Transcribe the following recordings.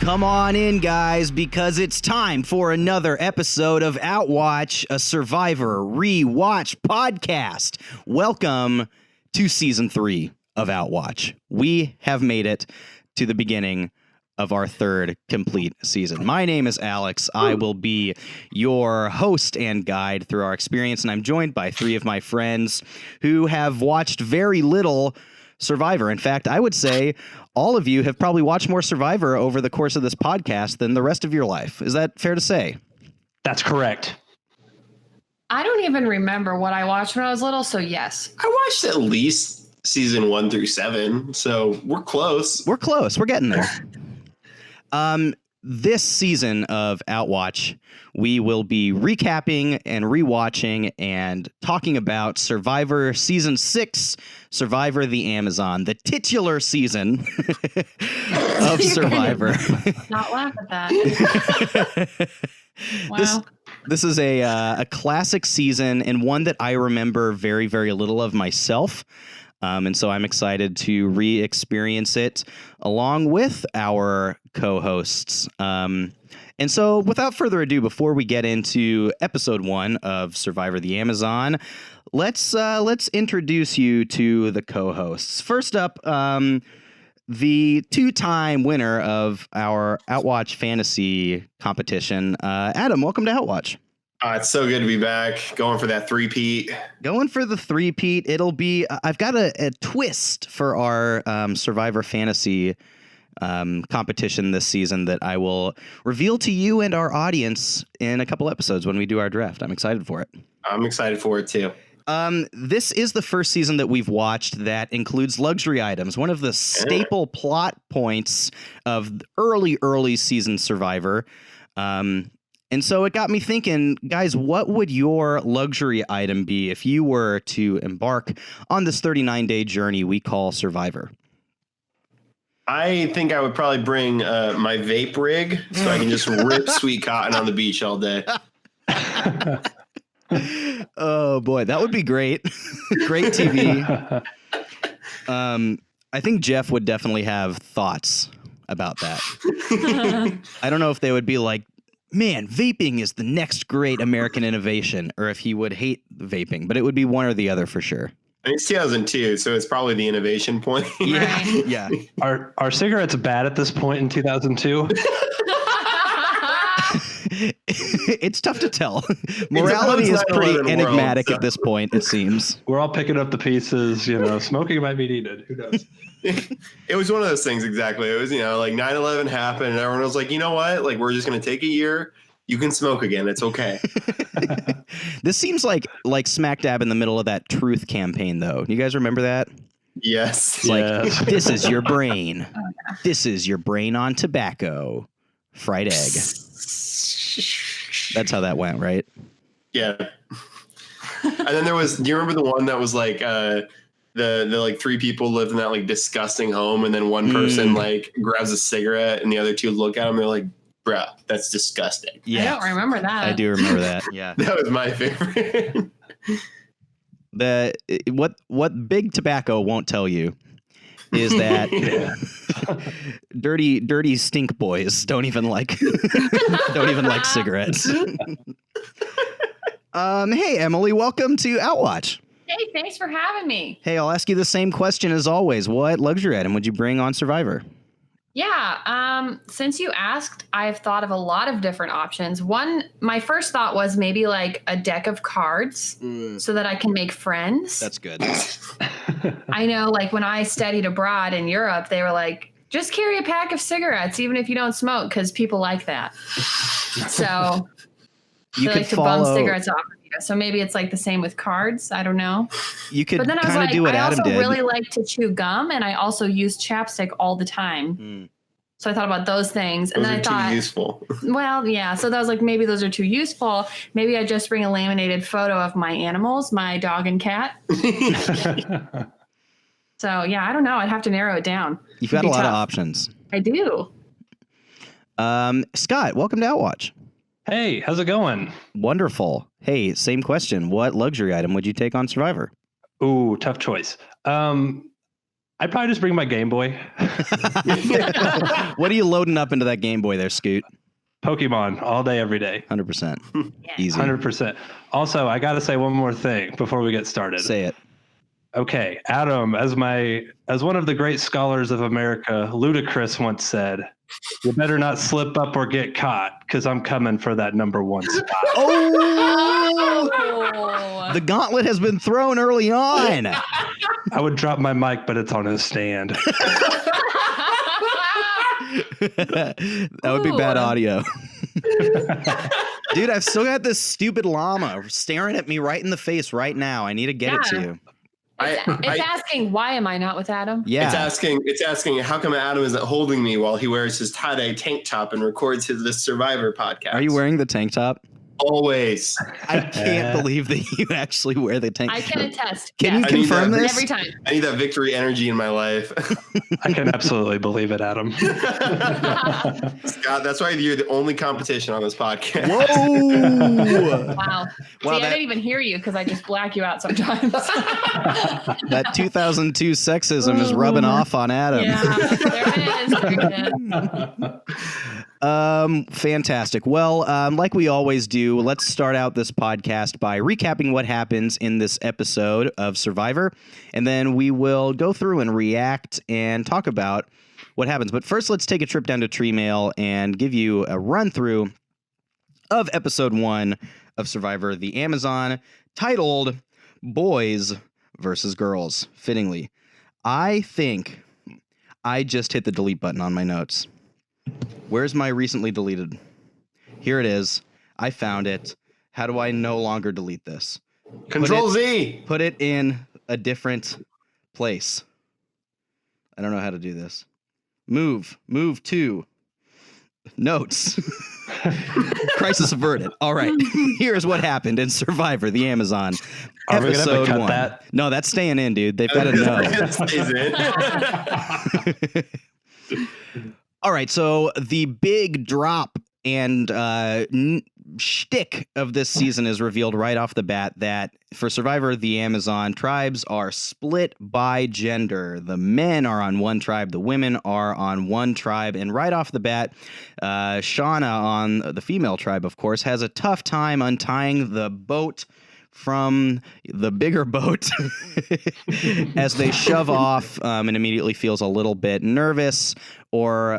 Come on in, guys, because it's time for another episode of Outwatch, a Survivor Rewatch podcast. Welcome to Season 3 of Outwatch. We have made it to the beginning of our third complete season. My name is Alex. I will be your host and guide through our experience, and I'm joined by three of my friends who have watched very little Survivor. In fact, I would say all of you have probably watched more Survivor over the course of this podcast than the rest of your life. Is that fair to say? That's correct. I don't even remember what I watched when I was little, so yes. I watched at least season 1 through 7, so we're close. We're close. We're getting there. This season of Outwatch, we will be recapping and rewatching and talking about Survivor Season 6, Survivor the Amazon, the titular season of Survivor. Not laugh at that. Wow. This is a classic season and one that I remember very, very little of myself. And so I'm excited to re-experience it along with our co-hosts. And so without further ado, before we get into episode 1 of Survivor the Amazon, let's introduce you to the co-hosts. First up, the two-time winner of our Outwatch fantasy competition, Adam. Welcome to Outwatch. It's so good to be back. Going for that three-peat. Going for the three-peat. It'll be. I've got a twist for our Survivor Fantasy competition this season that I will reveal to you and our audience in a couple episodes when we do our draft. I'm excited for it. I'm excited for it too. This is the first season that we've watched that includes luxury items. One of the staple plot points of early season Survivor. And so it got me thinking, guys, what would your luxury item be if you were to embark on this 39-day journey we call Survivor? I think I would probably bring my vape rig so I can just rip sweet cotton on the beach all day. Oh, boy, that would be great. Great TV. I think Jeff would definitely have thoughts about that. I don't know if they would be like, man, vaping is the next great American innovation, or if he would hate vaping, but it would be one or the other for sure. I mean, it's 2002, so it's probably the innovation point. Yeah, yeah. Are cigarettes bad at this point in 2002? It's tough to tell. Morality is pretty enigmatic at this point, it seems. We're all picking up the pieces. Smoking might be needed. Who knows? It was one of those things, exactly. It was, like 9/11 happened, and everyone was like, you know what? Like, we're just going to take a year. You can smoke again. It's okay. This seems like smack dab in the middle of that truth campaign, though. You guys remember that? Yes. It's like, this is your brain. This is your brain on tobacco. Fried egg. That's how that went, right? Yeah. And then do you remember the one that was like the like three people lived in that like disgusting home, and then one person like grabs a cigarette and the other two look at him and they're like, bruh, that's disgusting. Yeah. I don't remember that. I do remember that. Yeah. That was my favorite. What Big Tobacco won't tell you is that dirty stink boys don't even like cigarettes. Hey Emily, welcome to Outwatch. Hey, thanks for having me. Hey, I'll ask you the same question as always. What luxury item would you bring on Survivor? Yeah, since you asked, I've thought of a lot of different options. My first thought was maybe like a deck of cards so that I can make friends. That's good. I know, like when I studied abroad in Europe, they were like, just carry a pack of cigarettes, even if you don't smoke, because people like that. So you they could like to follow... bum cigarettes off of you. So maybe it's like the same with cards. I don't know. You could but then I was like, do what I Adam also did. really like to chew gum, and I also use chapstick all the time. So I thought about those things. And then I thought, too useful. Well, yeah. So that was like, maybe those are too useful. Maybe I just bring a laminated photo of my animals, my dog and cat. So yeah, I don't know. I'd have to narrow it down. You've got a lot of options. I do. Scott, welcome to Outwatch. Hey, how's it going? Wonderful. Hey, same question. What luxury item would you take on Survivor? Ooh, tough choice. I'd probably just bring my Game Boy. What are you loading up into that Game Boy there, Scoot? Pokemon all day, every day. 100%. Yeah. Easy. 100%. Also, I got to say one more thing before we get started. Say it. Okay, Adam, as one of the great scholars of America, Ludacris once said, "You better not slip up or get caught, because I'm coming for that number one spot." Oh! Oh. The gauntlet has been thrown early on. I would drop my mic, but it's on his stand. That would be bad Ooh. audio. Dude, I've still got this stupid llama staring at me right in the face right now. I need to get it to Yeah. you. It's asking, why am I not with Adam? Yeah. It's asking how come Adam isn't holding me while he wears his tie-dye tank top and records the Survivor podcast. Are you wearing the tank top? Always. I can't believe that you actually wear the tank. I can attest. Can you yes. confirm that. this? Every time. I need that victory energy in my life. I can absolutely believe it, Adam. Scott, that's why you're the only competition on this podcast. Whoa! Wow. See, I don't even hear you because I just black you out sometimes. That 2002 sexism is rubbing off on Adam. Yeah, there it is. Fantastic. Well, like we always do, let's start out this podcast by recapping what happens in this episode of Survivor, and then we will go through and react and talk about what happens. But first, let's take a trip down to Tree Mail and give you a run through of episode 1 of Survivor, the Amazon, titled Boys versus Girls. Fittingly, I think I just hit the delete button on my notes. Where's my recently deleted? Here it is. I found it. How do I no longer delete this? Control Z. Put it in a different place. I don't know how to do this. Move to notes. Crisis averted. All right. Here's what happened in Survivor, the Amazon. Are we gonna have to episode cut 1. that? No, that's staying in, dude. They've got to know. It stays in. All right, so the big drop and shtick of this season is revealed right off the bat that for Survivor, the Amazon tribes are split by gender. The men are on one tribe, the women are on one tribe, and right off the bat, Shauna on the female tribe, of course, has a tough time untying the boat from the bigger boat as they shove off and immediately feels a little bit nervous or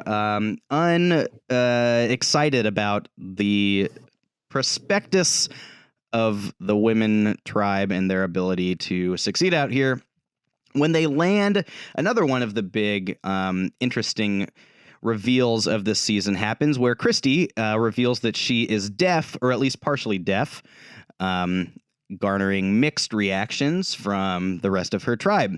excited about the prospectus of the women tribe and their ability to succeed out here. When they land, another one of the big interesting reveals of this season happens where Christy reveals that she is deaf, or at least partially deaf, garnering mixed reactions from the rest of her tribe.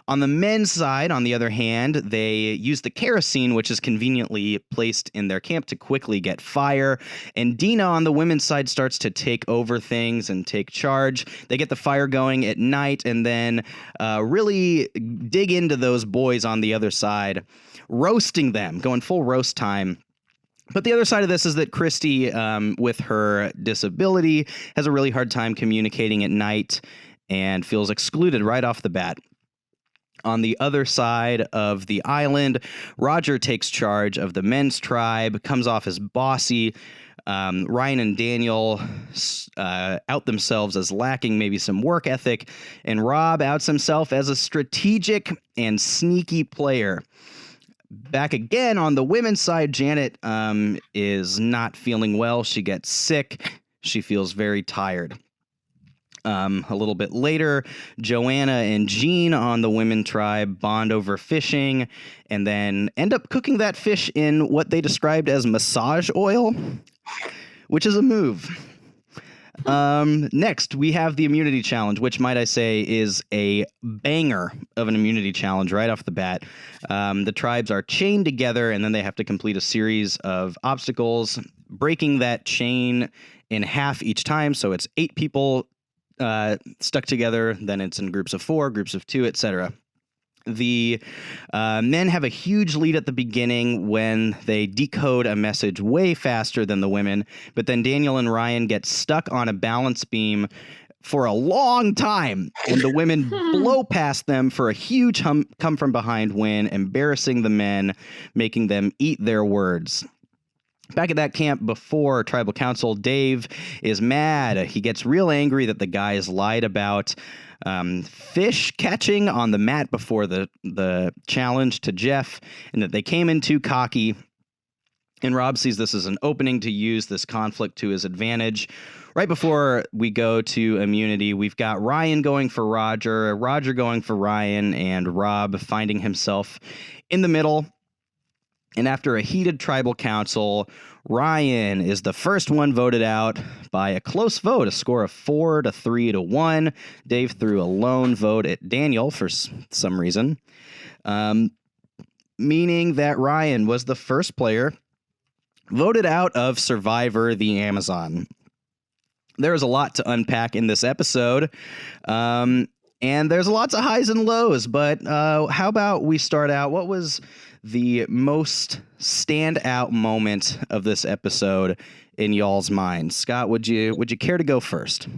On the men's side, on the other hand, they use the kerosene, which is conveniently placed in their camp to quickly get fire. And Dina on the women's side starts to take over things and take charge. They get the fire going at night and then really dig into those boys on the other side, roasting them, going full roast time. But the other side of this is that Christy, with her disability, has a really hard time communicating at night and feels excluded right off the bat. On the other side of the island, Roger takes charge of the men's tribe, comes off as bossy. Ryan and Daniel out themselves as lacking maybe some work ethic, and Rob outs himself as a strategic and sneaky player. Back again on the women's side, Janet is not feeling well. She gets sick. She feels very tired. A little bit later, Joanna and Jean on the women tribe bond over fishing and then end up cooking that fish in what they described as massage oil, which is a move. Next, we have the immunity challenge, which, might I say, is a banger of an immunity challenge right off the bat. The tribes are chained together, and then they have to complete a series of obstacles, breaking that chain in half each time. So it's 8 people stuck together, then it's in groups of 4, groups of 2, etc. The men have a huge lead at the beginning when they decode a message way faster than the women, but then Daniel and Ryan get stuck on a balance beam for a long time, and the women blow past them for a huge come from behind win, embarrassing the men, making them eat their words. Back at that camp before Tribal Council, Dave is mad. He gets real angry that the guys lied about fish catching on the mat before the challenge to Jeff, and that they came in too cocky. And Rob sees this as an opening to use this conflict to his advantage. Right before we go to immunity, we've got Ryan going for Roger, Roger going for Ryan, and Rob finding himself in the middle. And after a heated tribal council, Ryan is the first one voted out by a close vote, a score of 4-3-1. Dave threw a lone vote at Daniel for some reason, meaning that Ryan was the first player voted out of Survivor the Amazon. There's a lot to unpack in this episode, and there's lots of highs and lows, but how about we start out? What was the most standout moment of this episode in y'all's minds? Scott, would you care to go first?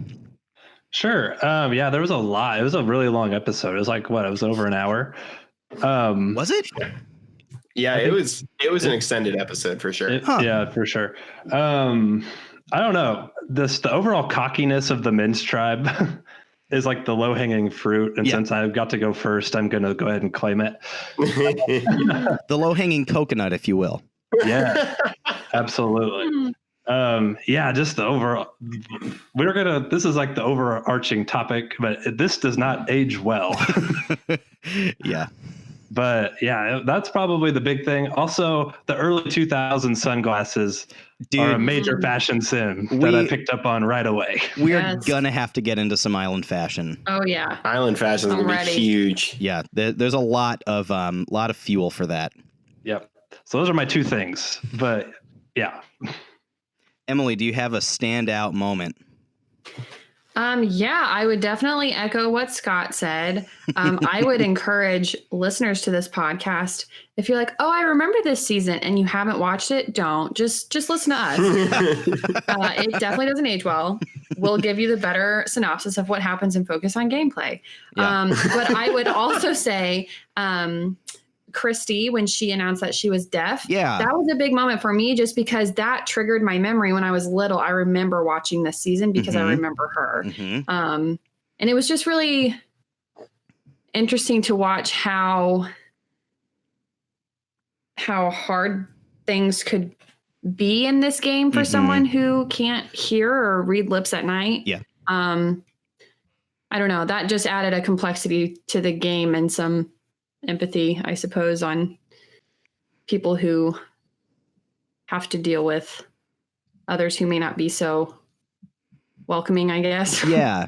Sure. Yeah, there was a lot. It was a really long episode. It was like, what? It was over an hour. Was it? Yeah, it was an extended episode for sure. Yeah, for sure. I don't know. The overall cockiness of the men's tribe is like the low-hanging fruit. And since I've got to go first, I'm going to go ahead and claim it. The low-hanging coconut, if you will. Yeah, absolutely. Just the overall, this is like the overarching topic, but this does not age well. Yeah. But yeah, that's probably the big thing. Also, the early 2000s sunglasses are a major fashion sin that I picked up on right away. We're gonna have to get into some island fashion. Oh yeah, island fashion is gonna be huge. Yeah, there's a lot of fuel for that. Yep. So those are my two things. But yeah. Emily, do you have a standout moment? Yeah, I would definitely echo what Scott said. I would encourage listeners to this podcast. If you're like, oh, I remember this season and you haven't watched it, don't. Just listen to us. It definitely doesn't age well. We'll give you the better synopsis of what happens and focus on gameplay. Yeah. But I would also say Christy, when she announced that she was deaf, that was a big moment for me just because that triggered my memory when I was little. I remember watching this season because I remember her. And it was just really interesting to watch how hard things could be in this game for someone who can't hear or read lips at night. Yeah. I don't know. That just added a complexity to the game and some empathy, I suppose, on people who have to deal with others who may not be so welcoming, I guess. Yeah.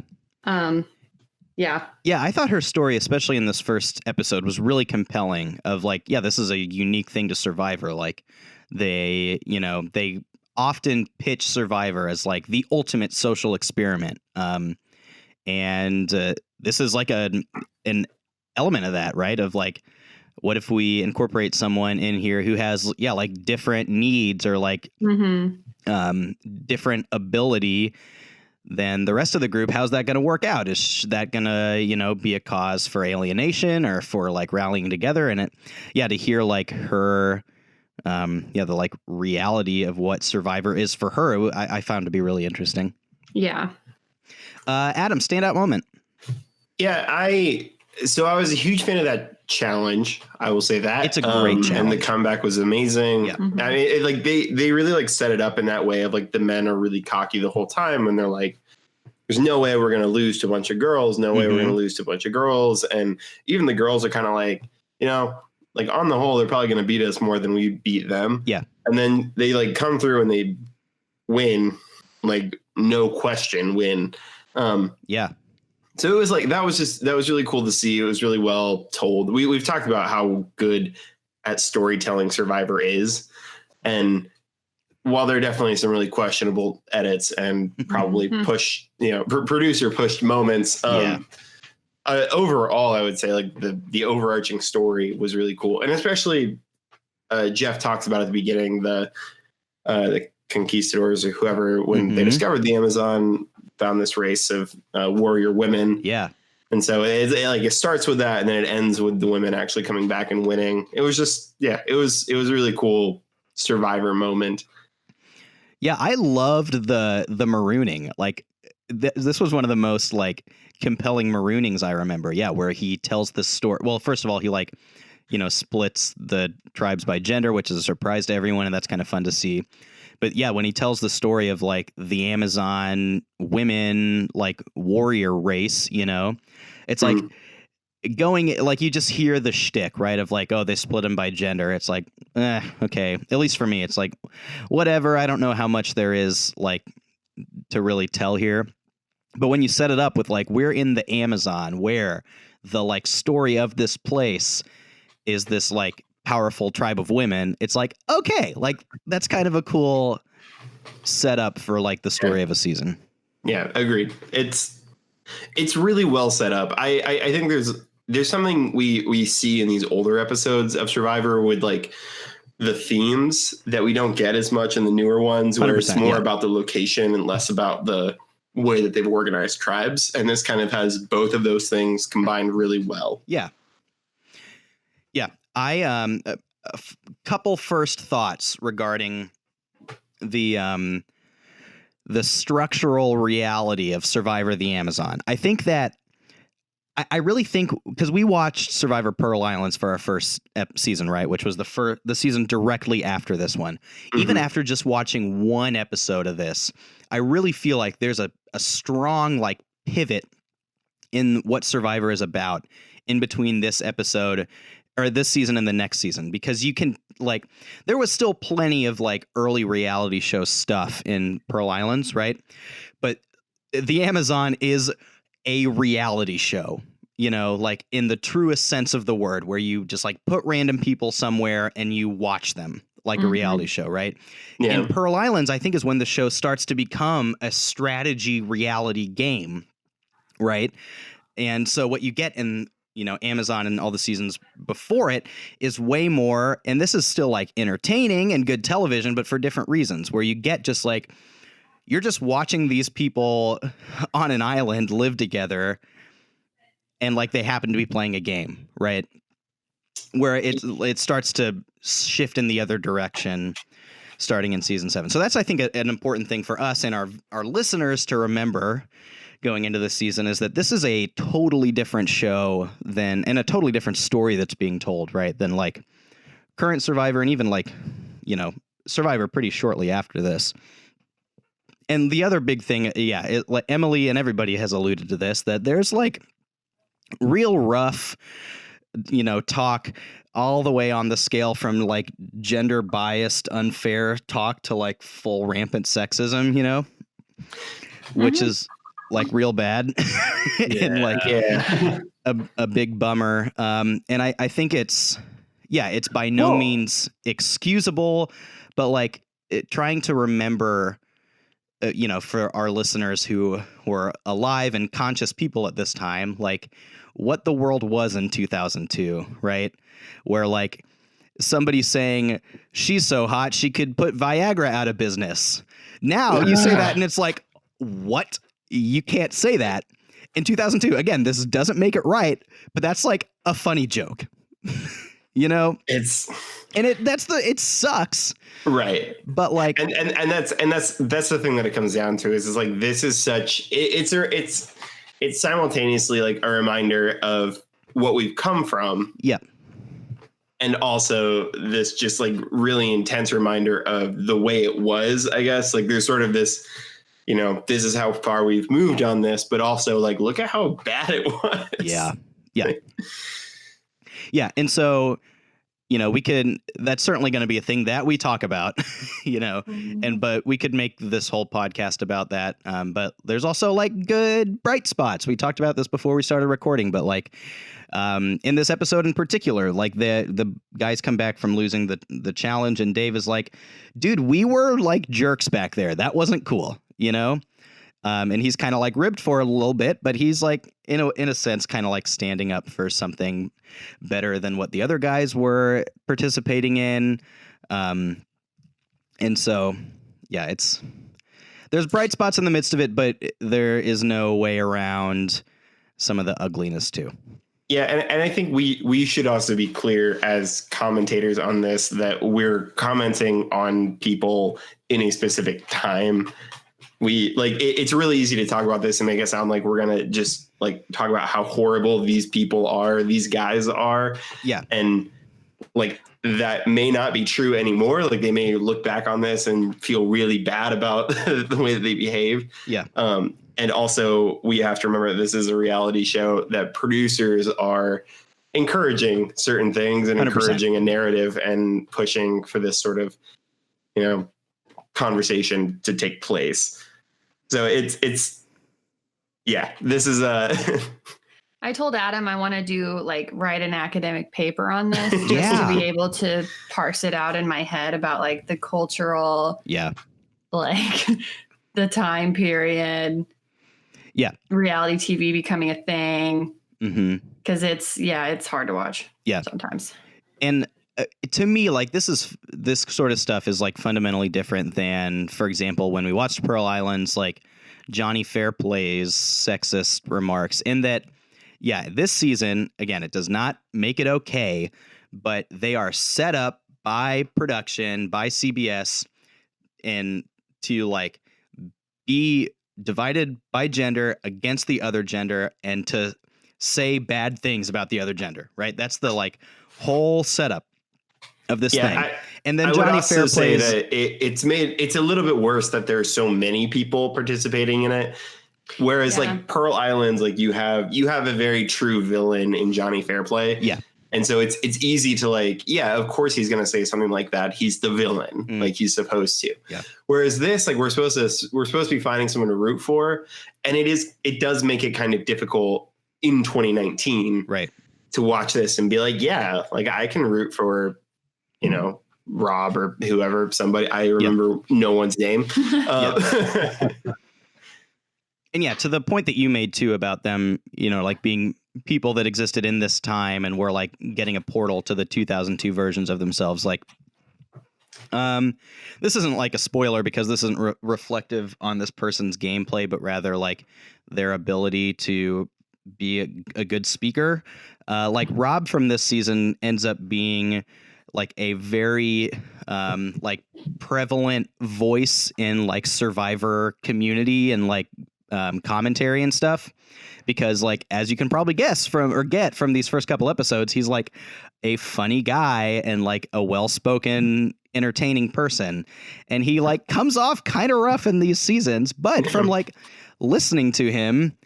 Yeah, I thought her story, especially in this first episode, was really compelling of like, this is a unique thing to Survivor. Like they often pitch Survivor as like the ultimate social experiment. And this is like an element of that, right? Of like, what if we incorporate someone in here who has like different needs or like different ability than the rest of the group? How's that going to work out? Is that going to be a cause for alienation or for like rallying together? And to hear like her the like reality of what Survivor is for her, I found to be really interesting. Yeah. Adam, standout moment. So I was a huge fan of that challenge. I will say that it's a great challenge, and the comeback was amazing. Yeah. I mean, they really like set it up in that way of like the men are really cocky the whole time, and they're like, "There's no way we're going to lose to a bunch of girls. No way we're going to lose to a bunch of girls." And even the girls are kind of like, like on the whole, they're probably going to beat us more than we beat them. Yeah. And then they like come through and they win, like no question, win. So it was like that was really cool to see. It was really well told. We've talked about how good at storytelling Survivor is, and while there are definitely some really questionable edits and probably producer pushed moments, overall I would say like the overarching story was really cool, and especially Jeff talks about at the beginning the conquistadors or whoever when they discovered the Amazon. found this race of warrior women. Yeah. And so it starts with that, and then it ends with the women actually coming back and winning. It was just, it was a really cool Survivor moment. Yeah, I loved the marooning. Like this was one of the most like compelling maroonings I remember. Yeah, where he tells the story. Well, first of all, he splits the tribes by gender, which is a surprise to everyone, and that's kind of fun to see. But yeah, when he tells the story of like the Amazon women, like warrior race, it's like going like you just hear the shtick, right? Of like, oh, they split them by gender. It's like, okay. At least for me, it's like, whatever. I don't know how much there is like to really tell here. But when you set it up with like, we're in the Amazon, where the like story of this place is this like powerful tribe of women, it's like, okay, like that's kind of a cool setup for like the story of a season. Yeah, agreed. It's really well set up. I think there's something we see in these older episodes of Survivor with like the themes that we don't get as much in the newer ones, where it's more about the location and less about the way that they've organized tribes. And this kind of has both of those things combined really well. Yeah. Yeah. I a couple first thoughts regarding the structural reality of Survivor the Amazon. I think that I really think, because we watched Survivor Pearl Islands for our first season, right, which was the season directly after this one. Mm-hmm. Even after just watching one episode of this, I really feel like there's a strong like pivot in what Survivor is about in between this episode or this season and the next season, because you can like, there was still plenty of like early reality show stuff in Pearl Islands, right? But the Amazon is a reality show, like in the truest sense of the word, where you just like put random people somewhere and you watch them like a reality show, right? Yeah. And Pearl Islands, I think, is when the show starts to become a strategy reality game, right? And so what you get in Amazon and all the seasons before it is way more, and this is still like entertaining and good television, but for different reasons, where you get just like, you're just watching these people on an island live together, and like they happen to be playing a game, right? Where it starts to shift in the other direction starting in season 7. So that's, I think, an important thing for us and our listeners to remember going into this season, is that this is a totally different show and a totally different story that's being told, right? Than like current Survivor, and even like, Survivor pretty shortly after this. And the other big thing, like Emily and everybody has alluded to this, that there's like real rough, talk all the way on the scale from like gender biased, unfair talk to like full rampant sexism, which is like real bad and like a big bummer. And I think it's by no means excusable, but like trying to remember, for our listeners who were alive and conscious people at this time, like what the world was in 2002, right? Where like somebody saying she's so hot she could put Viagra out of business. Now you say that and it's like, what? You can't say that. In 2002, again, this doesn't make it right, but that's like a funny joke. It sucks, right? But like, and that's the thing that it comes down to is like, this is such it's simultaneously like a reminder of what we've come from, and also this just like really intense reminder of the way it was. I guess like there's sort of this, this is how far we've moved on this, but also like, look at how bad it was. Yeah. And so, that's certainly going to be a thing that we talk about, but we could make this whole podcast about that. But there's also like good bright spots. We talked about this before we started recording, but like, in this episode in particular, like the guys come back from losing the challenge, and Dave is like, dude, we were like jerks back there. That wasn't cool, and he's kind of like ribbed for a little bit, but he's like, in a sense, kind of like standing up for something better than what the other guys were participating in. And so, there's there's bright spots in the midst of it, but there is no way around some of the ugliness too. Yeah, and I think we should also be clear as commentators on this that we're commenting on people in a specific time. It's really easy to talk about this and make it sound like we're gonna just like talk about how horrible these people are, these guys are. Yeah. And like that may not be true anymore. Like they may look back on this and feel really bad about the way that they behave. Yeah. And also we have to remember this is a reality show, that producers are encouraging certain things and 100%. Encouraging a narrative and pushing for this sort of, conversation to take place. So this is I told Adam I want to do write an academic paper on this just to be able to parse it out in my head about the cultural, the time period. Yeah. Reality TV becoming a thing. Mm-hmm. Cause it's hard to watch. Yeah. Sometimes. And to me, this sort of stuff is fundamentally different than, for example, when we watched Pearl Islands, Johnny Fairplay's sexist remarks, in that, this season, again, it does not make it okay, but they are set up by production, by CBS, and to be divided by gender against the other gender and to say bad things about the other gender, right? That's the whole setup of this thing. And then Johnny Fair plays that it's a little bit worse that there's so many people participating in it. Whereas Pearl Islands, you have a very true villain in Johnny Fairplay. Yeah. And so it's easy to of course he's going to say something like that. He's the villain, he's supposed to. Yeah. Whereas this, we're supposed to be finding someone to root for, and it does make it kind of difficult in 2019, right, to watch this and be I can root for, Rob or whoever, somebody. I remember no one's name. And to the point that you made too about them, being people that existed in this time and were getting a portal to the 2002 versions of themselves. This isn't a spoiler because this isn't reflective on this person's gameplay, but rather their ability to be a good speaker. Rob from this season ends up being a very prevalent voice in Survivor community and commentary and stuff, because as you can probably guess get from these first couple episodes, he's a funny guy and a well-spoken, entertaining person, and he comes off kind of rough in these seasons, but from listening to him,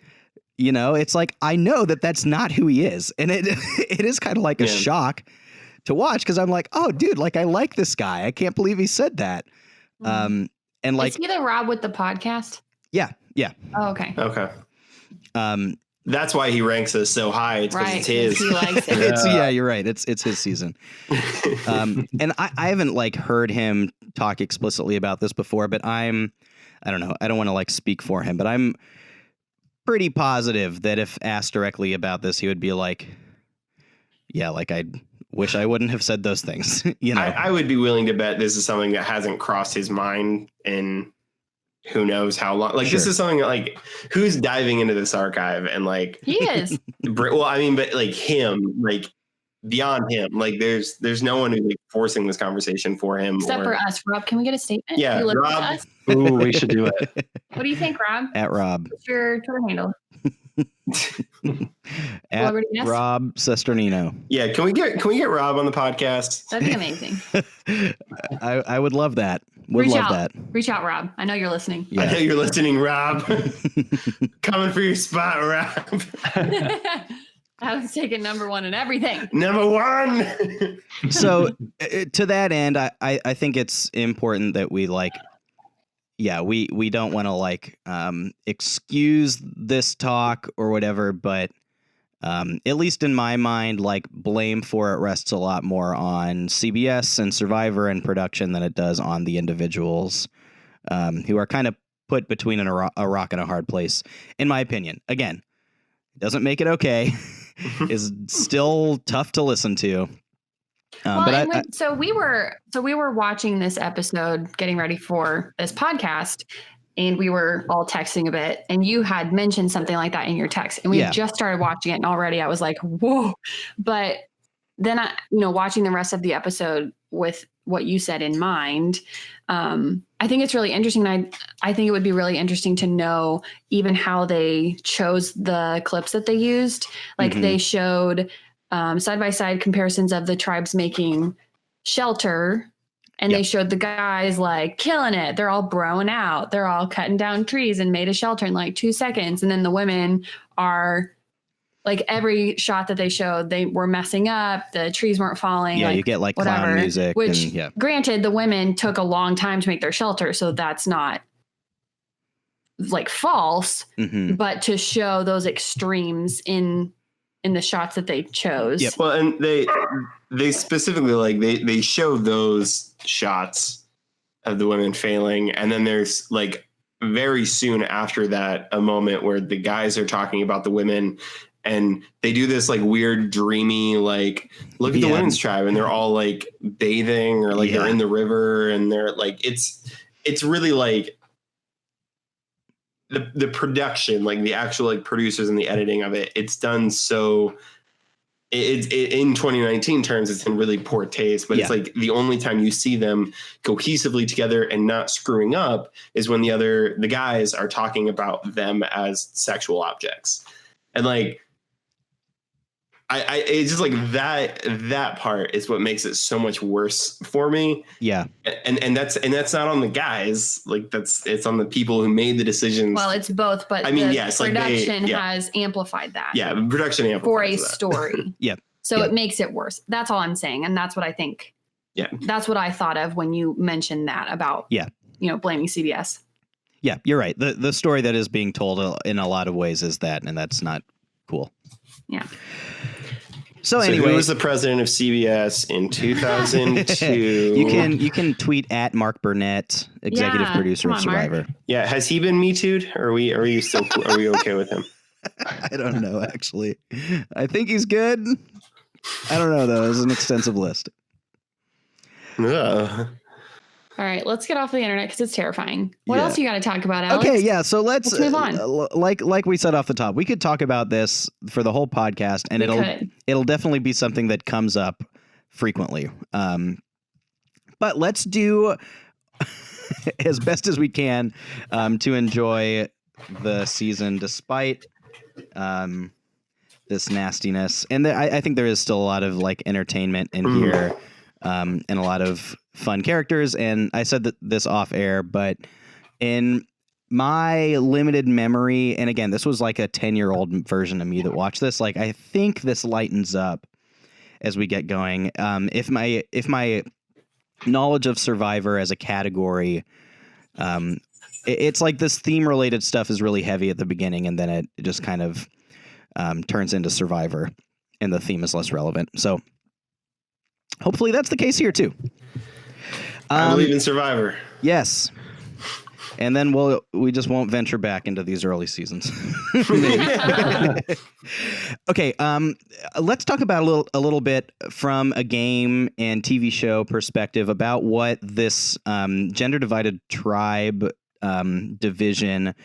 it's I know that that's not who he is, and it is kind of a shock to watch, because I'm oh dude, I like this guy, I can't believe he said that. And is he the Rob with the podcast? Yeah. Oh, okay. That's why he ranks us so high. It's because it's his. He likes it. You're right. It's his season. And I haven't heard him talk explicitly about this before, but I don't know. I don't want to speak for him, but I'm pretty positive that if asked directly about this, he would be I wish I wouldn't have said those things. I would be willing to bet this is something that hasn't crossed his mind in who knows how long. This is something that who's diving into this archive and he is. Well, I mean, but him, beyond him, there's no one who's forcing this conversation for him. Except for us. Rob, can we get a statement? Yeah, Rob. Ooh, we should do it. What do you think, Rob? At Rob. What's your Twitter handle? At Rob Sesternino. Yeah, can we get Rob on the podcast? That'd be amazing. I would love that. Reach out, Rob. I know you're listening. Yeah. I know you're listening, Rob. Coming for your spot, Rob. Adam's taking number one in everything. Number one. So to that end, I think it's important that we we don't want to excuse this talk or whatever, but at least in my mind, blame for it rests a lot more on CBS and Survivor and production than it does on the individuals who are kind of put between a rock and a hard place, in my opinion. Again, it doesn't make it okay. Is still tough to listen to. So we were watching this episode, getting ready for this podcast, and we were all texting a bit, and you had mentioned something like that in your text, and we just started watching it, and already I was like, whoa. But then watching the rest of the episode with what you said in mind, I think it's really interesting. I think it would be really interesting to know even how they chose the clips that they used. Like they showed side-by-side comparisons of the tribes making shelter, and they showed the guys like killing it. They're all broing out. They're all cutting down trees and made a shelter in like 2 seconds. And then the women are like, every shot that they showed, they were messing up. The trees weren't falling. Yeah, you get like whatever, clown music. Which, granted, the women took a long time to make their shelter, so that's not like false. But to show those extremes in the shots that they chose. Yep. Well, and they specifically like they show those shots of the women failing, and then there's like very soon after that a moment where the guys are talking about the women, and they do this like weird dreamy like look at the women's tribe, and they're all like bathing or like they're in the river, and they're like it's really like the production, like the actual like producers and the editing of it, it's done so it in 2019 terms, it's in really poor taste, but it's like the only time you see them cohesively together and not screwing up is when the guys are talking about them as sexual objects. And like, I it's just like that part is what makes it so much worse for me. Yeah. And that's not on the guys. Like it's on the people who made the decisions. Well, it's both, but I mean, production has amplified that. Yeah. Production amplified for a story. So it makes it worse. That's all I'm saying. And that's what I think. Yeah. That's what I thought of when you mentioned that about, blaming CBS. Yeah, you're right. The story that is being told in a lot of ways is that, and that's not cool. Yeah. So anyway, who was the president of CBS in 2002? you can tweet at Mark Burnett, executive producer of Survivor. Mark. Yeah, has he been Me Too'd? Are we okay with him? I don't know, actually. I think he's good. I don't know though. It's an extensive list. All right, let's get off the internet because it's terrifying. What else you got to talk about, Alex? Okay, yeah. So let's move on. Like we said off the top, we could talk about this for the whole podcast, and it'll definitely be something that comes up frequently. But let's do as best as we can to enjoy the season despite this nastiness. And I think there is still a lot of like entertainment in here. And a lot of fun characters. And I said this off air, but in my limited memory, and again, this was like a 10-year-old version of me that watched this. Like, I think this lightens up as we get going. If my knowledge of Survivor as a category, it's like this theme related stuff is really heavy at the beginning, and then it just kind of turns into Survivor, and the theme is less relevant. So hopefully that's the case here too. I believe in Survivor. Yes. And then we just won't venture back into these early seasons. Okay. Let's talk about a little bit from a game and TV show perspective about what this gender divided tribe division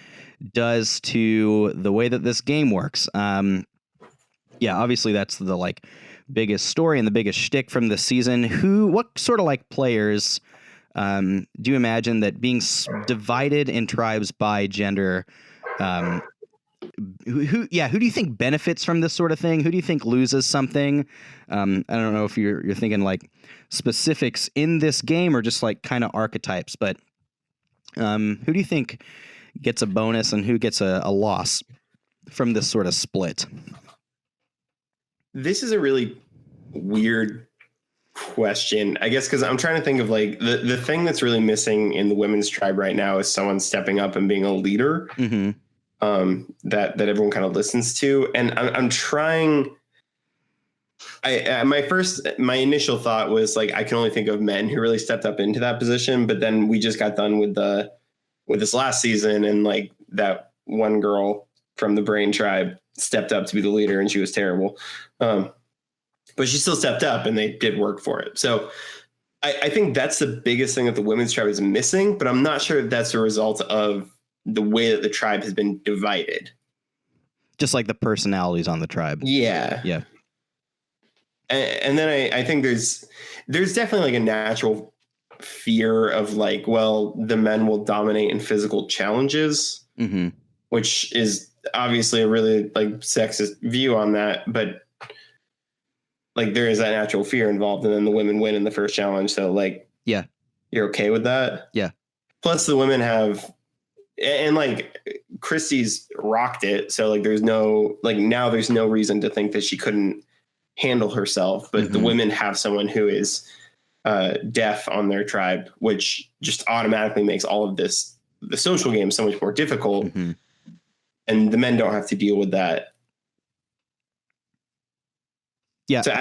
does to the way that this game works. Obviously that's the like biggest story and the biggest shtick from this season. What sort of like players do you imagine that being divided in tribes by gender, who do you think benefits from this sort of thing? Who do you think loses something? I don't know if you're thinking like specifics in this game or just like kind of archetypes, but who do you think gets a bonus and who gets a loss from this sort of split? This is a really weird question, I guess, because I'm trying to think of like the thing that's really missing in the women's tribe right now is someone stepping up and being a leader that everyone kind of listens to. And I'm trying. My initial thought was like I can only think of men who really stepped up into that position. But then we just got done with this last season, and like that one girl from the Brain tribe stepped up to be the leader, and she was terrible. But she still stepped up and they did work for it. So I think that's the biggest thing that the women's tribe is missing, but I'm not sure if that's a result of the way that the tribe has been divided. Just like the personalities on the tribe. Yeah. Yeah. And then I think there's definitely like a natural fear of like, well, the men will dominate in physical challenges, which is obviously a really like sexist view on that. But like there is that natural fear involved, and then the women win in the first challenge. So like, yeah, you're okay with that. Yeah. Plus the women have, and like Christie's rocked it. So like there's no reason to think that she couldn't handle herself, but the women have someone who is deaf on their tribe, which just automatically makes all of this, the social game, so much more difficult. And the men don't have to deal with that. Yeah. So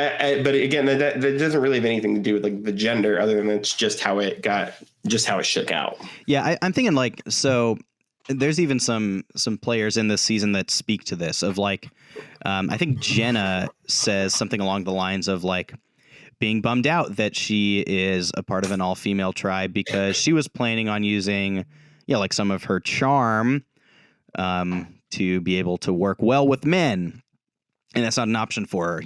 but again, that doesn't really have anything to do with like the gender, other than it's just how it shook out. Yeah. I'm thinking like, so there's even some players in this season that speak to this of like, I think Jenna says something along the lines of like being bummed out that she is a part of an all-female tribe because she was planning on using, like some of her charm to be able to work well with men. And that's not an option for her,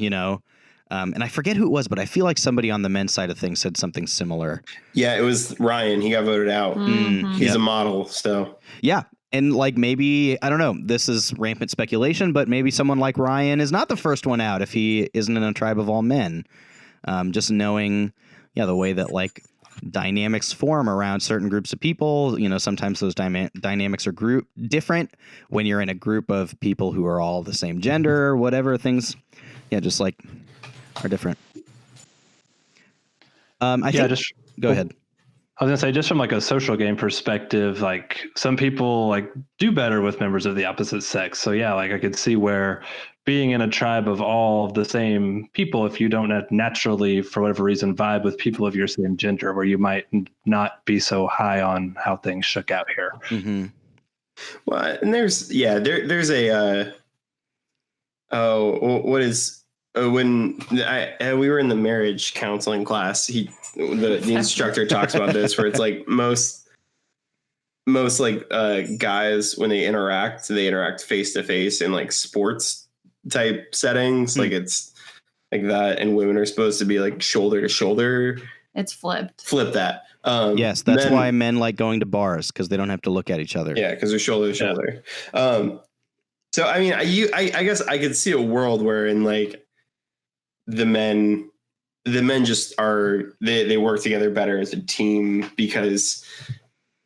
and I forget who it was, but I feel like somebody on the men's side of things said something similar. Yeah, it was Ryan. He got voted out. He's a model, so. Yeah. And like maybe, I don't know, this is rampant speculation, but maybe someone like Ryan is not the first one out if he isn't in a tribe of all men. Just knowing, the way that like dynamics form around certain groups of people, sometimes those dynamics are different when you're in a group of people who are all the same gender or whatever, things, just like are different. Go ahead. I was gonna say, just from like a social game perspective, like some people like do better with members of the opposite sex. So yeah, like I could see where being in a tribe of all the same people, if you don't naturally, for whatever reason, vibe with people of your same gender, where you might not be so high on how things shook out here. Well, and there's a when we were in the marriage counseling class, the instructor talks about this, where it's like most like guys, when they interact face to face in like sports type settings, like it's like that, and women are supposed to be like shoulder to shoulder. It's flip that. Yes, that's why men like going to bars, because they don't have to look at each other. Yeah, because they're shoulder to shoulder. So I mean, I guess I could see a world where in like the men just they work together better as a team, because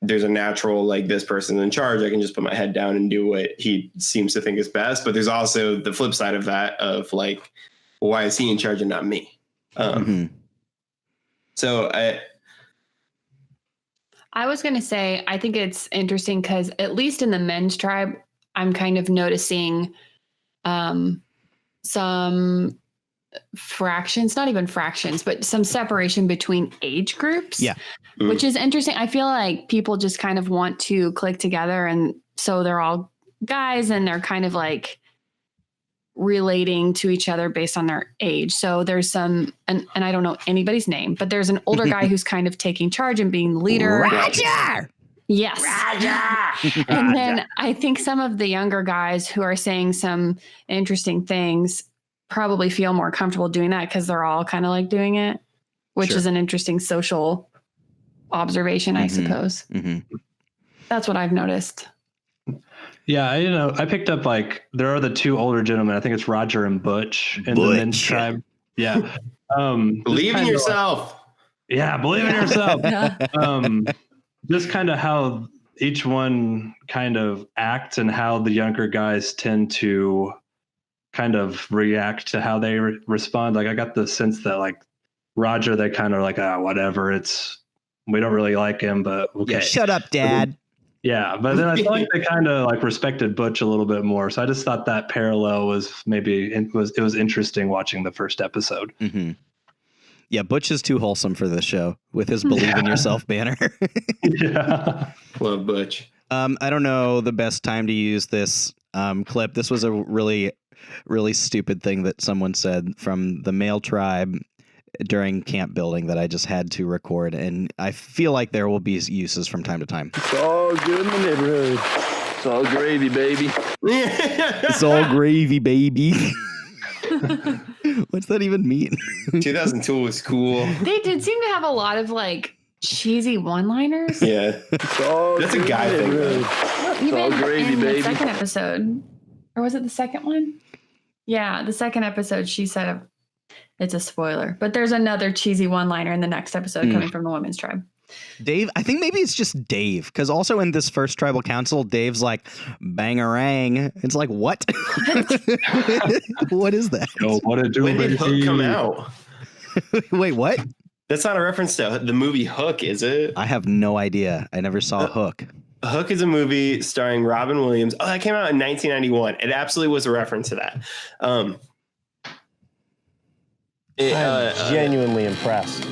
there's a natural, like, this person's in charge, I can just put my head down and do what he seems to think is best. But there's also the flip side of that, of like, why is he in charge and not me? So I was going to say, I think it's interesting because at least in the men's tribe, I'm kind of noticing some fractions, not even fractions, but some separation between age groups. Yeah. Which is interesting. I feel like people just kind of want to click together, and so they're all guys and they're kind of like relating to each other based on their age. So there's some, and I don't know anybody's name, but there's an older guy who's kind of taking charge and being the leader. Roger! Yes. Roger! And then I think some of the younger guys who are saying some interesting things probably feel more comfortable doing that because they're all kind of like doing it, which is an interesting social observation, I suppose. That's what I've noticed. Yeah, I picked up, like, there are the two older gentlemen. I think it's Roger and Butch in the men's tribe. Yeah. Believe in yourself. Believe in yourself. Just kind of how each one kind of acts and how the younger guys tend to kind of react to how they respond. Like, I got the sense that, like, Roger, they kind of like, whatever, we don't really like him, but okay. Yeah, shut up, Dad. But then I feel like they kind of like respected Butch a little bit more. So I just thought that parallel was it was interesting watching the first episode. Yeah, Butch is too wholesome for this show with his believe in yourself banner. Love Butch. I don't know the best time to use this clip. This was a really, really stupid thing that someone said from the male tribe. during camp building that I just had to record, and I feel like there will be uses from time to time. It's all good in the neighborhood. It's all gravy, baby. It's all gravy, baby. What's that even mean? 2002 was cool. They did seem to have a lot of like cheesy one-liners. Yeah. That's a guy thing. Well, even all gravy, in the baby. second episode, or was it the second one? Yeah, the second episode, she said, it's a spoiler, but there's another cheesy one-liner in the next episode coming from the women's tribe. Dave, I think maybe it's just Dave, because also in this first tribal council, Dave's like, bangarang. It's like, what? What is that? Oh, what a do. When did Hook come out? Wait, what? That's not a reference to the movie Hook, is it? I have no idea. I never saw Hook. Hook is a movie starring Robin Williams. Oh, that came out in I'm absolutely was a reference to that. I'm genuinely impressed.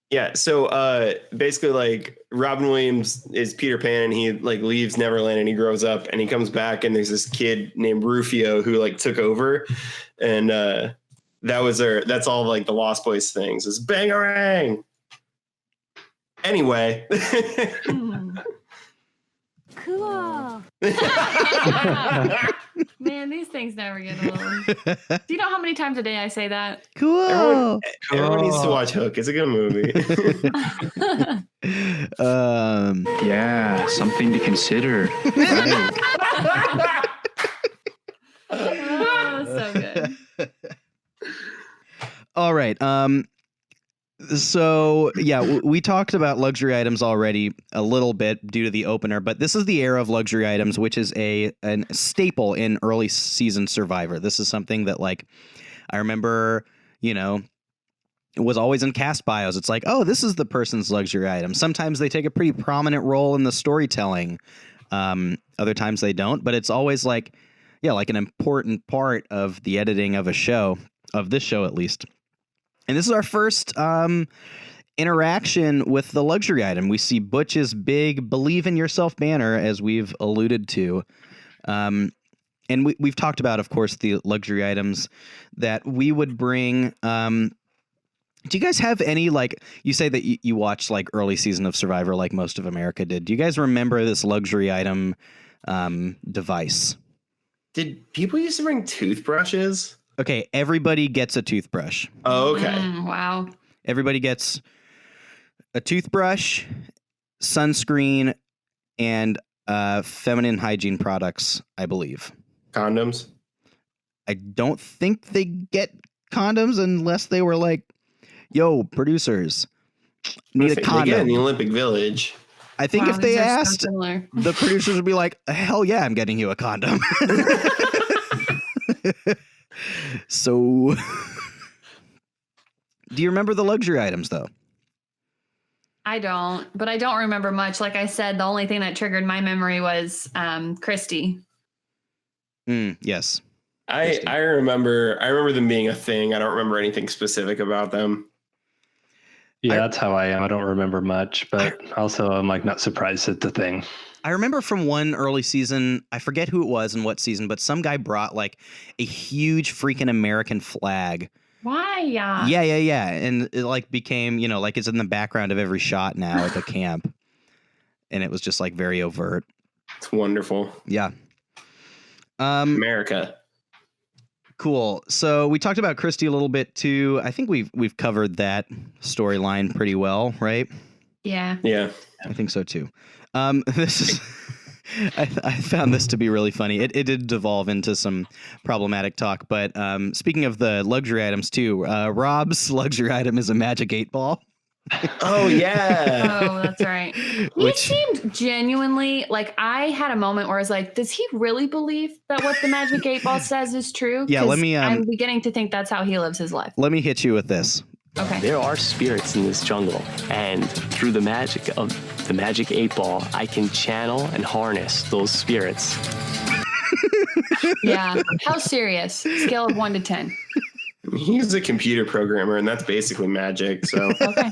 Yeah, so basically, like, Robin Williams is Peter Pan, and he like leaves Neverland, and he grows up, and he comes back, and there's this kid named Rufio who like took over, and that's all like the Lost Boys things is bangarang. Anyway, Cool. Man, these things never get old. Do you know how many times a day I say that? Cool. everyone needs to watch Hook. It's a good movie. Yeah, something to consider. Oh, so good. All right. So yeah, we talked about luxury items already a little bit due to the opener, but this is the era of luxury items, which is a staple in early season Survivor. This is something that, like, I remember, it was always in cast bios. It's like, oh, this is the person's luxury item. Sometimes they take a pretty prominent role in the storytelling. Other times they don't, but it's always like, yeah, like an important part of the editing of a show, of this show at least. And this is our first interaction with the luxury item. We see Butch's big "Believe in Yourself" banner, as we've alluded to. And we've talked about, of course, the luxury items that we would bring. Do you guys have any, like, you say that you watched like early season of Survivor like most of America did. Do you guys remember this luxury item device? Did people used to bring toothbrushes? Okay, everybody gets a toothbrush. Oh, okay. Wow. Everybody gets a toothbrush, sunscreen, and feminine hygiene products, I believe. Condoms? I don't think they get condoms unless they were like, yo, producers, need a They condom. get in the Olympic Village. I think if they these are so asked, similar. the producers would be like, hell yeah, I'm getting you a condom. So, do you remember the luxury items, though? I don't, but I don't remember much. Like I said, the only thing that triggered my memory was Christy. Yes. I remember them being a thing. I don't remember anything specific about them. Yeah, that's how I am. I don't remember much, but also I'm like not surprised at the thing. I remember from one early season, I forget who it was and what season, but some guy brought like a huge freaking American flag. Why? Yeah. And it like became, like it's in the background of every shot now at the camp. And it was just like very overt. It's wonderful. Yeah. America. Cool. So we talked about Christy a little bit too. I think we've covered that storyline pretty well, right? Yeah. Yeah. I think so too. This is I found this to be really funny. It did devolve into some problematic talk, but speaking of the luxury items too, Rob's luxury item is a magic 8-ball. Oh yeah. Oh, that's right. He seemed genuinely like, I had a moment where I was like, does he really believe that what the magic 8-ball says is true? Yeah, let me. I'm beginning to think that's how he lives his life. Let me hit you with this. Okay. There are spirits in this jungle, and through the magic of the magic 8-ball, I can channel and harness those spirits. Yeah. How serious? Scale of 1 to 10. He's a computer programmer, and that's basically magic. So, Okay.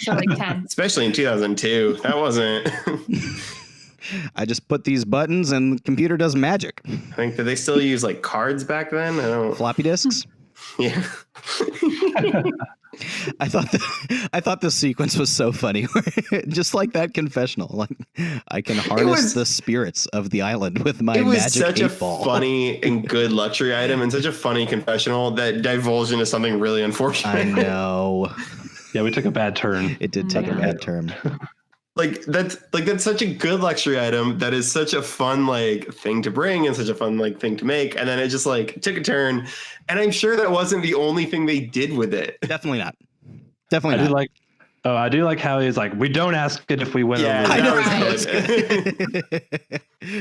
So like 10. especially in 2002, that wasn't. I just put these buttons and the computer does magic. I think that they still use like cards back then. I don't. Floppy disks? Yeah. I thought the sequence was so funny. Just like that confessional. Like, I can harness the spirits of the island with my magic 8 ball. It was such a funny and good luxury item and such a funny confessional that divulged into something really unfortunate. I know. Yeah, we took a bad turn. It did take a bad turn. That's such a good luxury item that is such a fun thing to bring and such a fun thing to make, and then it just took a turn, and I'm sure that wasn't the only thing they did with it. Definitely not. Definitely not. I do like how he's like, we don't ask it if we win. Yeah,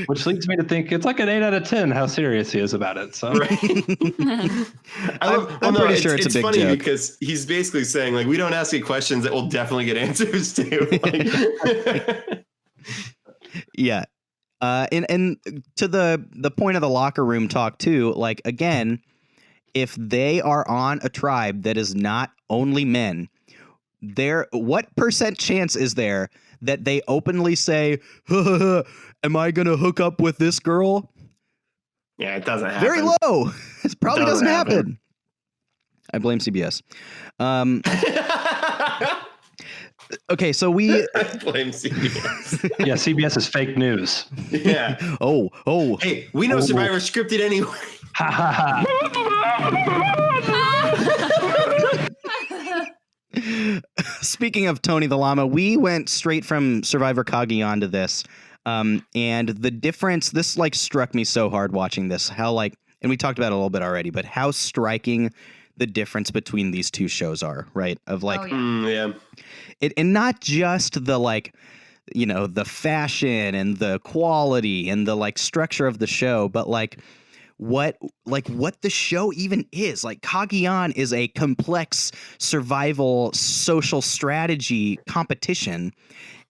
which leads me to think it's like an 8 out of 10 how serious he is about it. So right. I'm pretty sure it's a big funny joke. because he's basically saying we don't ask you questions that we'll definitely get answers to. Yeah. And to the point of the locker room talk too, again, if they are on a tribe that is not only men, what % chance is there that they openly say, am I going to hook up with this girl? Yeah, it doesn't happen. Very low. It probably doesn't happen. I blame CBS. Okay, so I blame CBS. Yeah, CBS is fake news. Yeah. Oh. Hey, we know Survivor scripted anyway. Ha ha ha. Speaking of Tony the Llama, we went straight from Survivor Cagayan to this. And the difference, this struck me so hard watching this, how and we talked about it a little bit already, but how striking the difference between these two shows are, right? Of yeah. And not just the the fashion and the quality and the structure of the show, but what the show even is. Cagayan is a complex survival social strategy competition,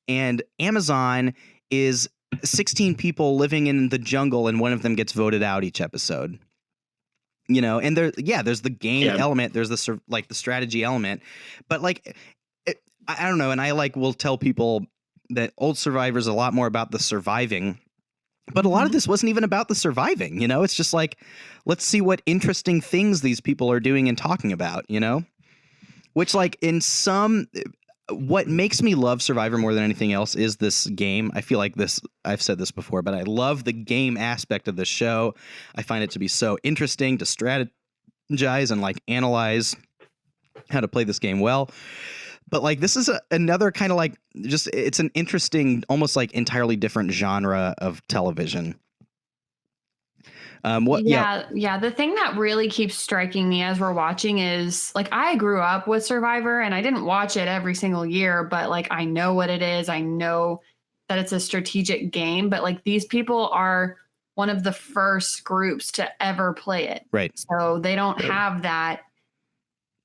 and Amazon is 16 people living in the jungle, and one of them gets voted out each episode. And there's the game element, there's the the strategy element, but I don't know, and I will tell people that old Survivor's a lot more about the surviving. But a lot of this wasn't even about the surviving, It's just let's see what interesting things these people are doing and talking about, Which what makes me love Survivor more than anything else is this game. I feel like I've said this before, but I love the game aspect of the show. I find it to be so interesting to strategize and analyze how to play this game well. But this is another kind of it's an interesting, almost entirely different genre of television. The thing that really keeps striking me as we're watching is I grew up with Survivor and I didn't watch it every single year, but I know what it is. I know that it's a strategic game, but these people are one of the first groups to ever play it. Right. So they don't have that.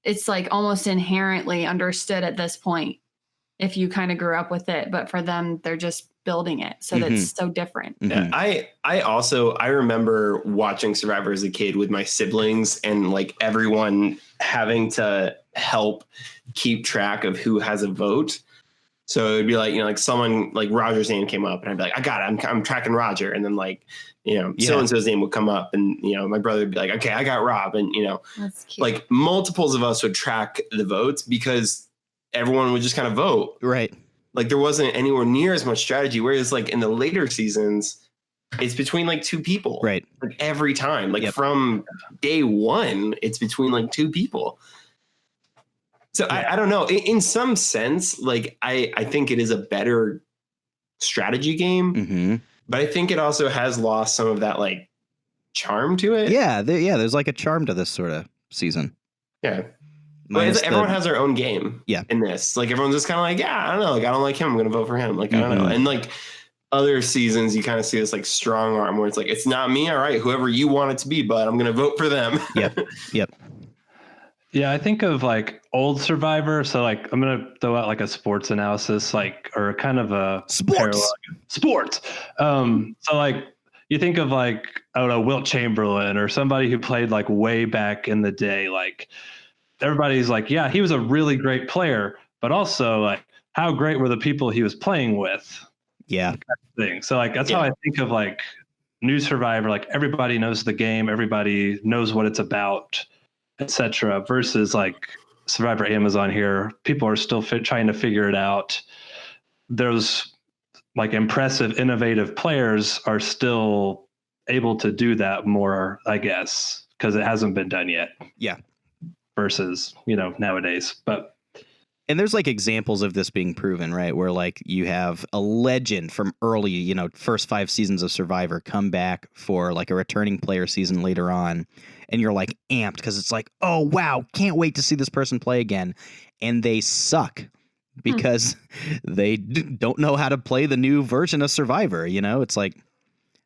It's almost inherently understood at this point if you kind of grew up with it, but for them, they're just building it. So that's so different. Yeah, I remember watching Survivor as a kid with my siblings and everyone having to help keep track of who has a vote. So it'd be someone Roger's name came up and I'd be I got it. I'm tracking Roger. And then so-and-so's name would come up and, my brother would be okay, I got Rob. And, that's cute. Multiples of us would track the votes because everyone would just kind of vote. Right. There wasn't anywhere near as much strategy. Whereas in the later seasons, it's between two people. Right. Every time, from day one, it's between two people. So I don't know. In some sense, I think it is a better strategy game, but I think it also has lost some of that charm to it. Yeah, there's a charm to this sort of season. Yeah, but everyone has their own game. Yeah, in this, everyone's just kind of I don't know, I don't like him, I'm gonna vote for him. I don't know, and other seasons, you kind of see this strong arm where it's not me. All right, whoever you want it to be, but I'm gonna vote for them. Yep. Yeah, I think of old Survivor. So I'm going to throw out a sports analysis, or kind of a sports. So you think of I don't know, Wilt Chamberlain or somebody who played way back in the day. Everybody's yeah, he was a really great player, but also how great were the people he was playing with? Yeah. Kind of thing. So that's how I think of new Survivor. Everybody knows the game. Everybody knows what it's about. etc. Versus like Survivor Amazon here, people are still trying to figure it out. Those like impressive, innovative players are still able to do that more, I guess, because it hasn't been done yet. Yeah. Versus, nowadays. And there's like examples of this being proven, right? Where like you have a legend from early, first 5 seasons of Survivor come back for like a returning player season later on. And you're like amped because it's like, oh, wow, can't wait to see this person play again. And they suck because they don't know how to play the new version of Survivor. It's like,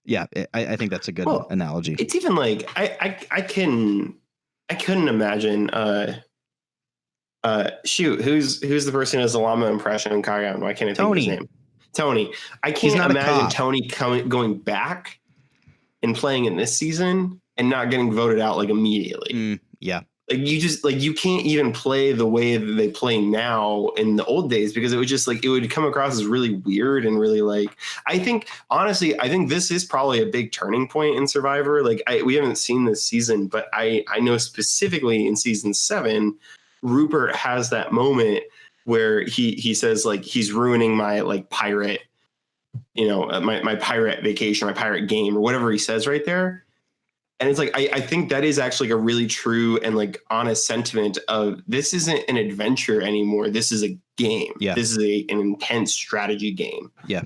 yeah, I think that's a good analogy. It's even like I couldn't imagine. Who's the person who has the llama impression in Kagan? Why can't I think of his name? Tony. I can't imagine Tony going back and playing in this season and not getting voted out like immediately. Yeah. Like you can't even play the way that they play now in the old days because it would just like it would come across as really weird and really like I think this is probably a big turning point in Survivor. Like we haven't seen this season, but I know specifically in season 7, Rupert has that moment where he says like he's ruining my like pirate, my pirate vacation, my pirate game or whatever he says right there. And it's like, I think that is actually a really true and like honest sentiment of this isn't an adventure anymore. This is a game. Yeah. This is an intense strategy game. Yeah.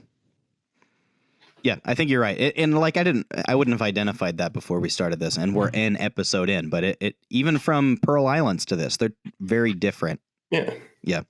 Yeah, I think you're right. And like I wouldn't have identified that before we started this, and we're an episode in, but it even from Pearl Islands to this, they're very different. Yeah. Yeah.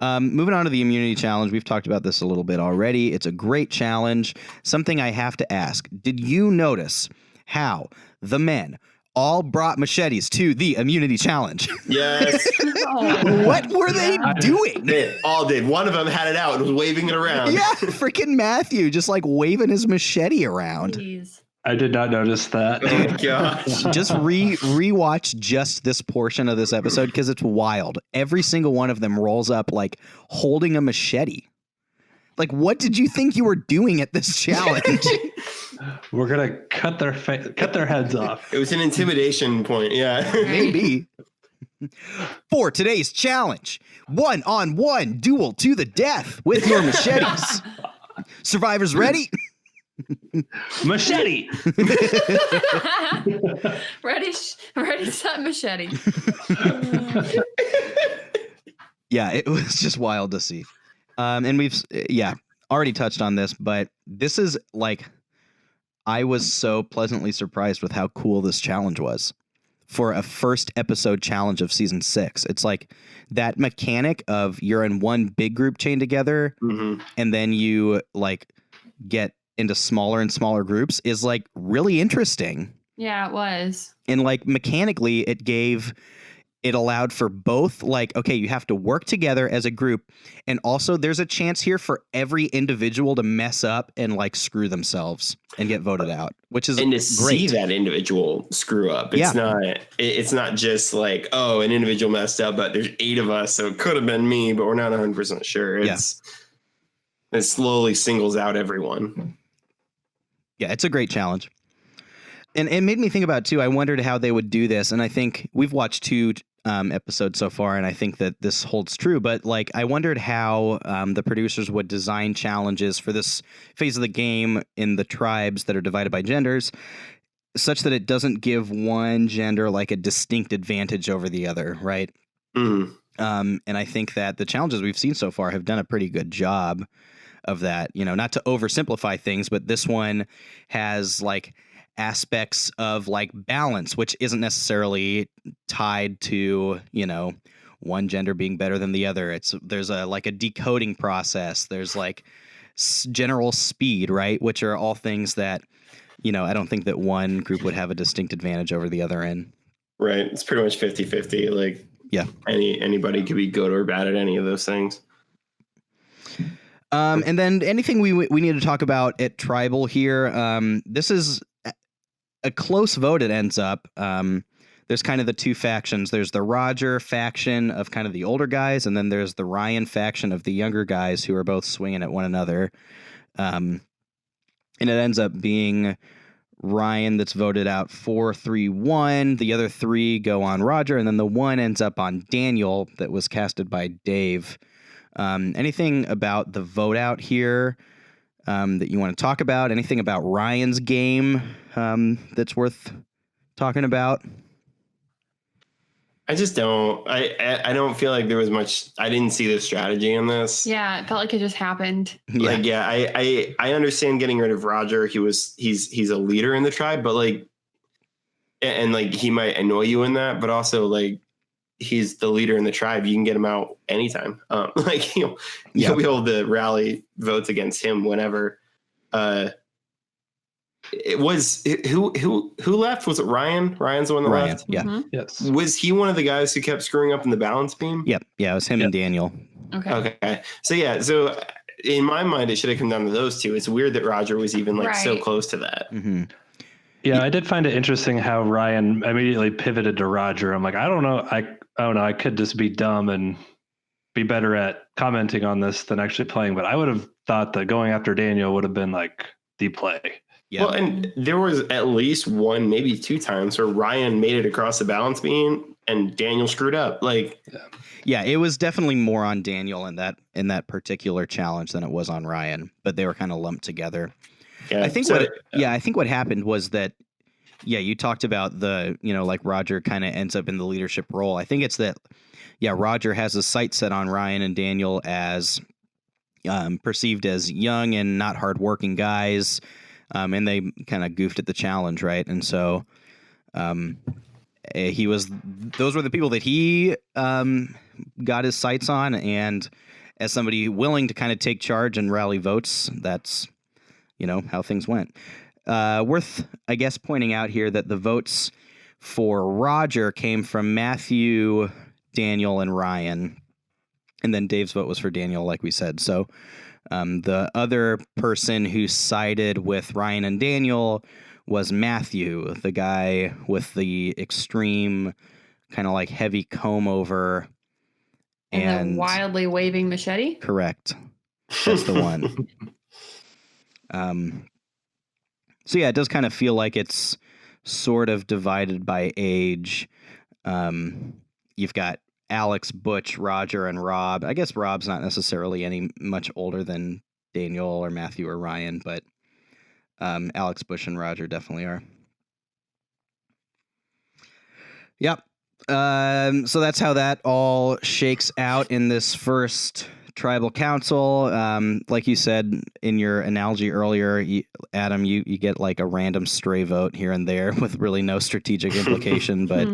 Moving on to the immunity challenge. We've talked about this a little bit already. It's a great challenge. Something I have to ask. Did you notice how the men all brought machetes to the immunity challenge? Yes. What were they doing? They all did. One of them had it out and was waving it around. Yeah, freaking Matthew just like waving his machete around. Jeez. I did not notice that. Oh my gosh. Just rewatch just this portion of this episode because it's wild. Every single one of them rolls up like holding a machete. Like, what did you think you were doing at this challenge? We're gonna cut their heads off. It was an intimidation point. Yeah. Maybe. For today's challenge, 1-on-1 duel to the death with your machetes. Survivors ready? Machete. ready, set, machete. Yeah, it was just wild to see. And we've already touched on this, but this is like, I was so pleasantly surprised with how cool this challenge was for a first episode challenge of season 6. It's like that mechanic of you're in one big group chain together and then you like get into smaller and smaller groups is like really interesting. Yeah, it was. And like mechanically it allowed for both, like, okay, you have to work together as a group. And also there's a chance here for every individual to mess up and like screw themselves and get voted out, which is and to great. See that individual screw up. It's not just like, oh, an individual messed up, but there's 8 of us. So it could have been me, but we're not 100% sure. It slowly singles out everyone. Yeah, it's a great challenge. And it made me think about, too, I wondered how they would do this. And I think we've watched 2 episodes so far, and I think that this holds true. But like, I wondered how the producers would design challenges for this phase of the game in the tribes that are divided by genders, such that it doesn't give one gender like a distinct advantage over the other, right? And I think that the challenges we've seen so far have done a pretty good job of that. Not to oversimplify things, but this one has like aspects of like balance, which isn't necessarily tied to, one gender being better than the other. There's a decoding process. There's like general speed, right? Which are all things that, I don't think that one group would have a distinct advantage over the other in. Right. It's pretty much 50-50. Like, yeah, anybody could be good or bad at any of those things. And then anything we need to talk about at Tribal here. This is a close vote. It ends up. There's kind of the 2 factions. There's the Roger faction of kind of the older guys, and then there's the Ryan faction of the younger guys who are both swinging at one another. And it ends up being Ryan that's voted out 4-3-1. The other 3 go on Roger, and then the 1 ends up on Daniel that was casted by Dave. Anything about the vote out here that you want to talk about? Anything about Ryan's game that's worth talking about? I just don't. I don't feel like there was much. I didn't see the strategy in this. Yeah, it felt like it just happened. Like, I understand getting rid of Roger. He's a leader in the tribe, but like, and like he might annoy you in that, but also like he's the leader in the tribe. You can get him out anytime. Like you'll be able to rally votes against him whenever. It was who left? Was it Ryan? Ryan's the one that left. Yeah. Mm-hmm. Yes. Was he one of the guys who kept screwing up in the balance beam? Yep. Yeah, it was him and Daniel. Okay. So in my mind, it should have come down to those two. It's weird that Roger was even like so close to that. Mm-hmm. Yeah, I did find it interesting how Ryan immediately pivoted to Roger. I'm like, I don't know. I could just be dumb and be better at commenting on this than actually playing. But I would have thought that going after Daniel would have been like the play. Yeah. Well, and there was at least 1, maybe 2 times where Ryan made it across the balance beam and Daniel screwed up. Like, yeah, it was definitely more on Daniel in that particular challenge than it was on Ryan, but they were kind of lumped together. Yeah, I think what happened was that, you talked about the, like Roger kind of ends up in the leadership role. I think it's that, Roger has a sight set on Ryan and Daniel as perceived as young and not hardworking guys. And they kind of goofed at the challenge, right? And so those were the people that he got his sights on. And as somebody willing to kind of take charge and rally votes, that's, how things went. Worth, I guess, pointing out here that the votes for Roger came from Matthew, Daniel, and Ryan. And then Dave's vote was for Daniel, like we said. So the other person who sided with Ryan and Daniel was Matthew, the guy with the extreme kind of like heavy comb over and the wildly waving machete. Correct. That's the one. So yeah, it does kind of feel like it's sort of divided by age. You've got Alex, Butch, Roger, and Rob. I guess Rob's not necessarily any much older than Daniel or Matthew or Ryan, but Alex, Butch, and Roger definitely are. Yep. So that's how that all shakes out in this first tribal council. Like you said in your analogy earlier, Adam, you get like a random stray vote here and there with really no strategic implication, but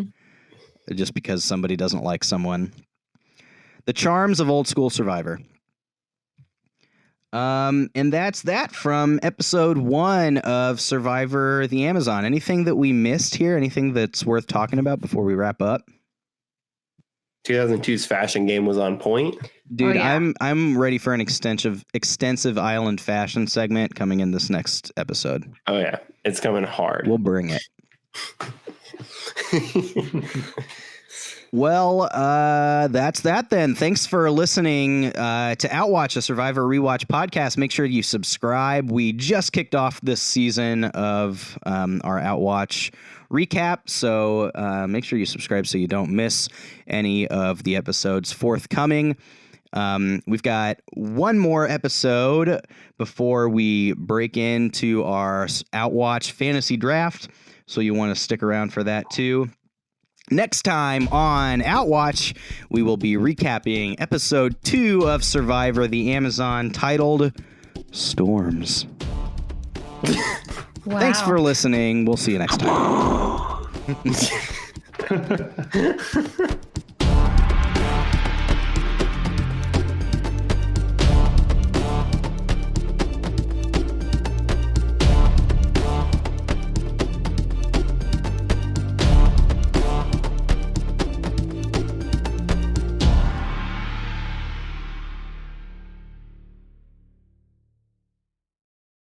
just because somebody doesn't like someone. The charms of old school Survivor. And that's that from episode 1 of Survivor the Amazon. Anything that we missed here? Anything that's worth talking about before we wrap up? 2002's fashion game was on point. Dude, I'm ready for an extensive island fashion segment coming in this next episode. Oh yeah, it's coming hard. We'll bring it. Well, that's that then. Thanks for listening to Outwatch, a Survivor Rewatch podcast. Make sure you subscribe. We just kicked off this season of our Outwatch recap, so make sure you subscribe so you don't miss any of the episodes forthcoming. We've got one more episode before we break into our Outwatch fantasy draft, so you want to stick around for that too. Next time on Outwatch, we will be recapping episode 2 of Survivor the Amazon, titled Storms. Wow. Thanks for listening. We'll see you next time.